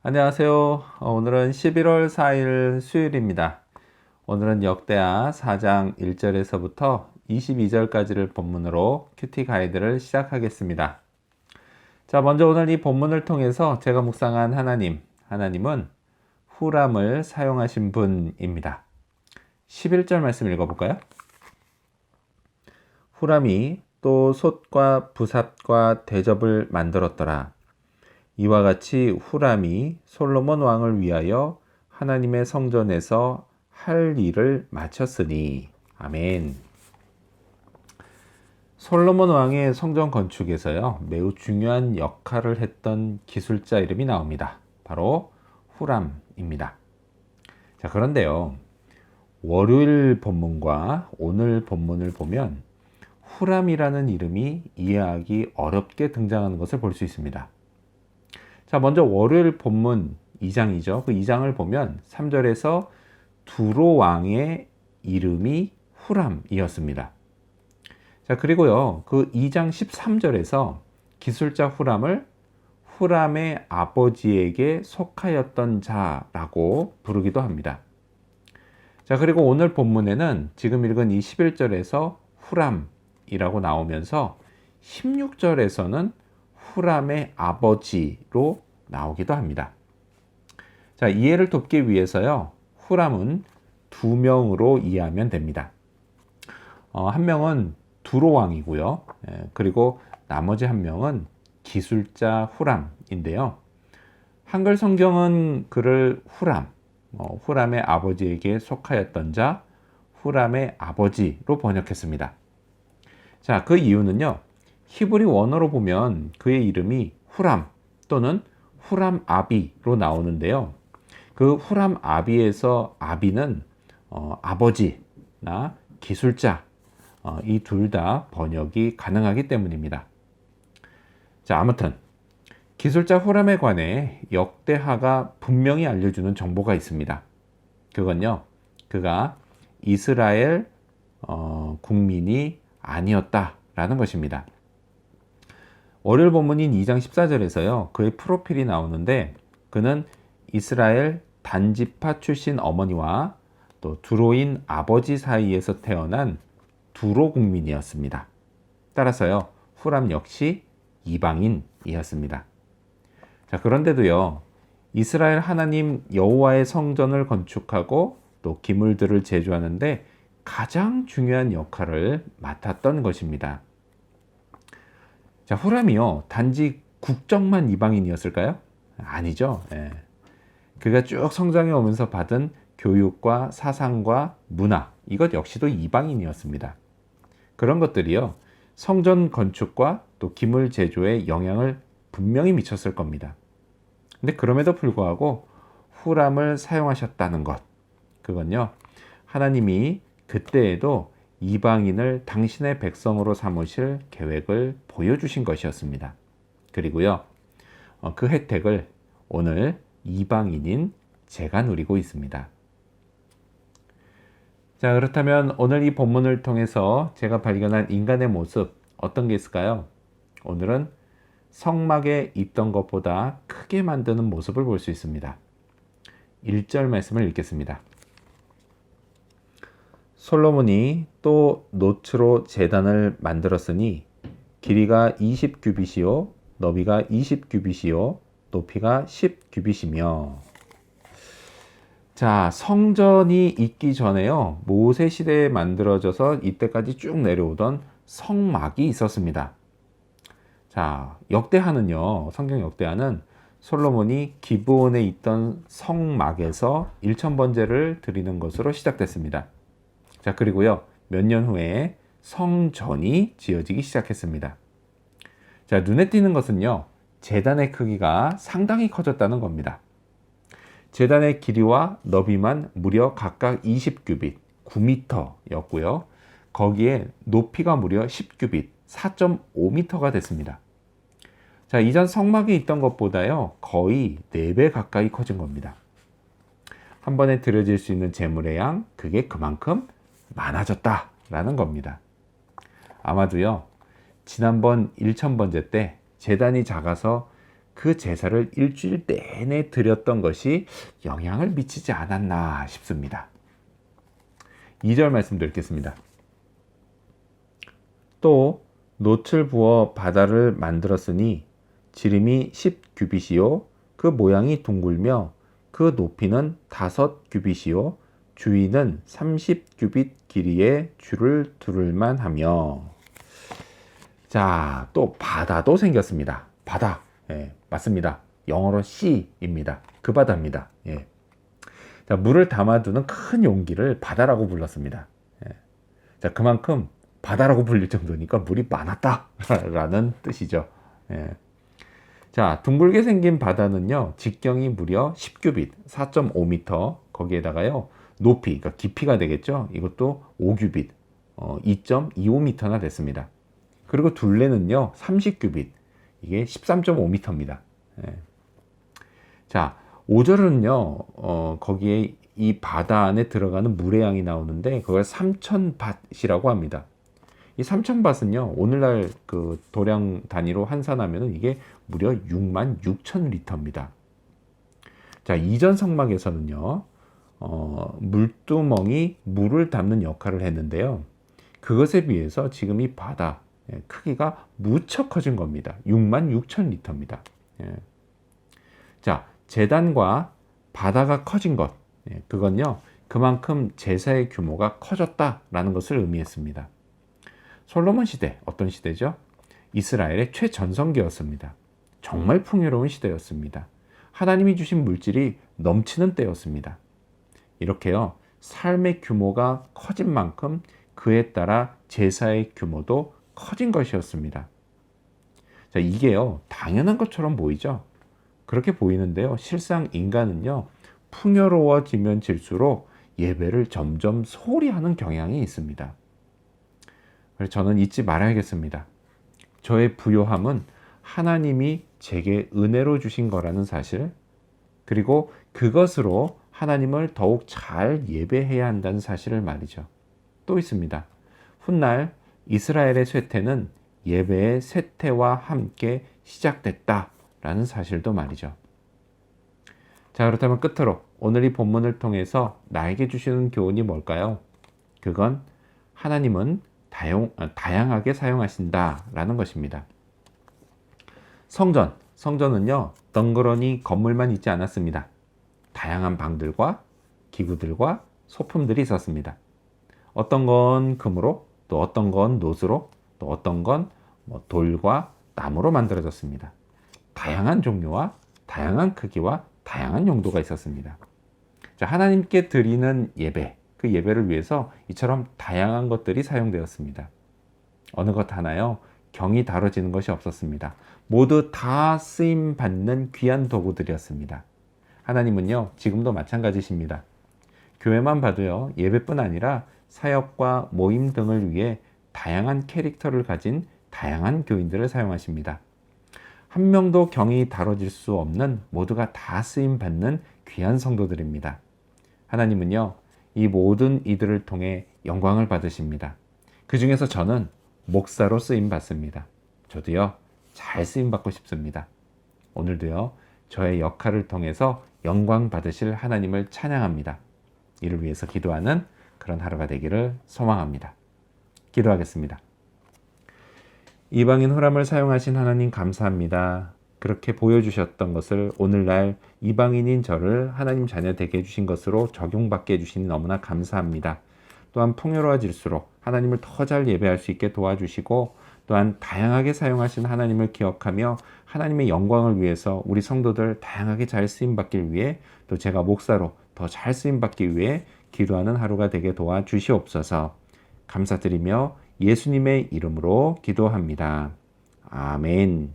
안녕하세요. 오늘은 11월 4일 수요일입니다. 오늘은 역대하 4장 1절에서부터 22절까지를 본문으로 큐티 가이드를 시작하겠습니다. 자, 먼저 오늘 이 본문을 통해서 제가 묵상한 하나님은 후람을 사용하신 분입니다. 11절 말씀 읽어볼까요? 후람이 또 솥과 부삽과 대접을 만들었더라. 이와 같이 후람이 솔로몬 왕을 위하여 하나님의 성전에서 할 일을 마쳤으니. 아멘. 솔로몬 왕의 성전 건축에서요, 매우 중요한 역할을 했던 기술자 이름이 나옵니다. 바로 후람입니다. 자, 그런데요, 월요일 본문과 오늘 본문을 보면 후람이라는 이름이 이해하기 어렵게 등장하는 것을 볼 수 있습니다. 자, 먼저 월요일 본문 2장이죠. 그 2장을 보면 3절에서 두로 왕의 이름이 후람이었습니다. 자, 그리고요, 그 2장 13절에서 기술자 후람을 후람의 아버지에게 속하였던 자라고 부르기도 합니다. 자, 그리고 오늘 본문에는 지금 읽은 이 11절에서 후람이라고 나오면서 16절에서는 후람의 아버지로 나오기도 합니다. 자, 이해를 돕기 위해서요, 후람은 두 명으로 이해하면 됩니다. 한 명은 두로 왕이고요. 그리고 나머지 한 명은 기술자 후람인데요. 한글 성경은 그를 후람의 아버지에게 속하였던 자, 후람의 아버지로 번역했습니다. 자, 그 이유는요, 히브리 원어로 보면 그의 이름이 후람 또는 후람 아비로 나오는데요. 그 후람 아비에서 아비는 아버지나 기술자, 이 둘 다 번역이 가능하기 때문입니다. 자, 아무튼 기술자 후람에 관해 역대하가 분명히 알려주는 정보가 있습니다. 그건요, 그가 이스라엘 국민이 아니었다라는 것입니다. 월요일 본문인 2장 14절에서요, 그의 프로필이 나오는데 그는 이스라엘 단지파 출신 어머니와 또 두로인 아버지 사이에서 태어난 두로 국민이었습니다. 따라서요, 후람 역시 이방인이었습니다. 자, 그런데도요, 이스라엘 하나님 여호와의 성전을 건축하고 또 기물들을 제조하는데 가장 중요한 역할을 맡았던 것입니다. 자, 후람이요, 단지 국적만 이방인이었을까요? 아니죠. 그가 쭉 성장해 오면서 받은 교육과 사상과 문화, 이것 역시도 이방인이었습니다. 그런 것들이요, 성전 건축과 또 기물 제조에 영향을 분명히 미쳤을 겁니다. 근데 그럼에도 불구하고 후람을 사용하셨다는 것, 그건요, 하나님이 그때에도 이방인을 당신의 백성으로 삼으실 계획을 보여주신 것이었습니다. 그리고요, 그 혜택을 오늘 이방인인 제가 누리고 있습니다. 자, 그렇다면 오늘 이 본문을 통해서 제가 발견한 인간의 모습, 어떤 게 있을까요? 오늘은 성막에 있던 것보다 크게 만드는 모습을 볼 수 있습니다. 1절 말씀을 읽겠습니다. 솔로몬이 또 노트로 제단을 만들었으니 길이가 20규빗이요 너비가 20규빗이요 높이가 10규빗이며. 자, 성전이 있기 전에요, 모세 시대에 만들어져서 이때까지 쭉 내려오던 성막이 있었습니다. 자, 성경 역대하는 솔로몬이 기브온에 있던 성막에서 1000번제를 드리는 것으로 시작됐습니다. 자, 그리고요, 몇 년 후에 성전이 지어지기 시작했습니다. 자, 눈에 띄는 것은요, 제단의 크기가 상당히 커졌다는 겁니다. 제단의 길이와 너비만 무려 각각 20규빗, 9m였고요. 거기에 높이가 무려 10규빗, 4.5m가 됐습니다. 자, 이전 성막에 있던 것보다요, 거의 4배 가까이 커진 겁니다. 한 번에 드려질 수 있는 제물의 양, 그게 그만큼 많아졌다라는 겁니다. 아마도요, 지난번 1000번제 때 제단이 작아서 그 제사를 일주일 내내 드렸던 것이 영향을 미치지 않았나 싶습니다. 2절 말씀도 읽겠습니다. 또 놋을 부어 바다를 만들었으니 지름이 10규빗이요 그 모양이 둥글며 그 높이는 5규빗이요 주위는 30규빗 길이의 줄을 두를만 하며. 자, 또 바다도 생겼습니다. 바다. 예, 맞습니다. 영어로 sea입니다. 그 바다입니다. 예. 자, 물을 담아두는 큰 용기를 바다라고 불렀습니다. 예. 자, 그만큼 바다라고 불릴 정도니까 물이 많았다라는 뜻이죠. 예. 자, 둥글게 생긴 바다는요, 직경이 무려 10규빗, 4.5m, 거기에다가요, 높이, 그러니까 깊이가 되겠죠? 이것도 5규빗, 2.25m나 됐습니다. 그리고 둘레는요, 30규빗, 이게 13.5m입니다. 예. 자, 5절은요, 거기에 이 바다 안에 들어가는 물의 양이 나오는데, 그걸 3,000밭이라고 합니다. 이 3,000밭은요, 오늘날 그 도량 단위로 환산하면 이게 무려 66,000리터입니다. 자, 이전 성막에서는요, 물두멍이 물을 담는 역할을 했는데요. 그것에 비해서 지금 이 바다 크기가 무척 커진 겁니다. 66,000리터입니다. 예. 자, 제단과 바다가 커진 것, 그건요, 그만큼 제사의 규모가 커졌다라는 것을 의미했습니다. 솔로몬 시대, 어떤 시대죠? 이스라엘의 최전성기였습니다. 정말 풍요로운 시대였습니다. 하나님이 주신 물질이 넘치는 때였습니다. 이렇게요, 삶의 규모가 커진 만큼 그에 따라 제사의 규모도 커진 것이었습니다. 자, 이게요, 당연한 것처럼 보이죠? 그렇게 보이는데요, 실상 인간은요, 풍요로워지면 질수록 예배를 점점 소홀히 하는 경향이 있습니다. 그래서 저는 잊지 말아야겠습니다. 저의 부요함은 하나님이 제게 은혜로 주신 거라는 사실, 그리고 그것으로 하나님을 더욱 잘 예배해야 한다는 사실을 말이죠. 또 있습니다. 훗날 이스라엘의 쇠퇴는 예배의 쇠퇴와 함께 시작됐다라는 사실도 말이죠. 자, 그렇다면 끝으로 오늘 이 본문을 통해서 나에게 주시는 교훈이 뭘까요? 그건 하나님은 다양하게 사용하신다라는 것입니다. 성전은요, 덩그러니 건물만 있지 않았습니다. 다양한 방들과 기구들과 소품들이 있었습니다. 어떤 건 금으로, 또 어떤 건 놋으로, 또 어떤 건 돌과 나무로 만들어졌습니다. 다양한 종류와 다양한 크기와 다양한 용도가 있었습니다. 자, 하나님께 드리는 예배, 그 예배를 위해서 이처럼 다양한 것들이 사용되었습니다. 어느 것 하나요, 경이 다뤄지는 것이 없었습니다. 모두 다 쓰임 받는 귀한 도구들이었습니다. 하나님은요, 지금도 마찬가지십니다. 교회만 봐도요, 예배뿐 아니라 사역과 모임 등을 위해 다양한 캐릭터를 가진 다양한 교인들을 사용하십니다. 한 명도 경이 다뤄질 수 없는 모두가 다 쓰임 받는 귀한 성도들입니다. 하나님은요, 이 모든 이들을 통해 영광을 받으십니다. 그 중에서 저는 목사로 쓰임 받습니다. 저도요, 잘 쓰임 받고 싶습니다. 오늘도요, 저의 역할을 통해서 영광 받으실 하나님을 찬양합니다. 이를 위해서 기도하는 그런 하루가 되기를 소망합니다. 기도하겠습니다. 이방인 호람을 사용하신 하나님 감사합니다. 그렇게 보여주셨던 것을 오늘날 이방인인 저를 하나님 자녀 되게 해주신 것으로 적용받게 해주시니 너무나 감사합니다. 또한 풍요로워질수록 하나님을 더 잘 예배할 수 있게 도와주시고, 또한 다양하게 사용하신 하나님을 기억하며 하나님의 영광을 위해서 우리 성도들 다양하게 잘 쓰임받길 위해, 또 제가 목사로 더 잘 쓰임받기 위해 기도하는 하루가 되게 도와주시옵소서. 감사드리며 예수님의 이름으로 기도합니다. 아멘.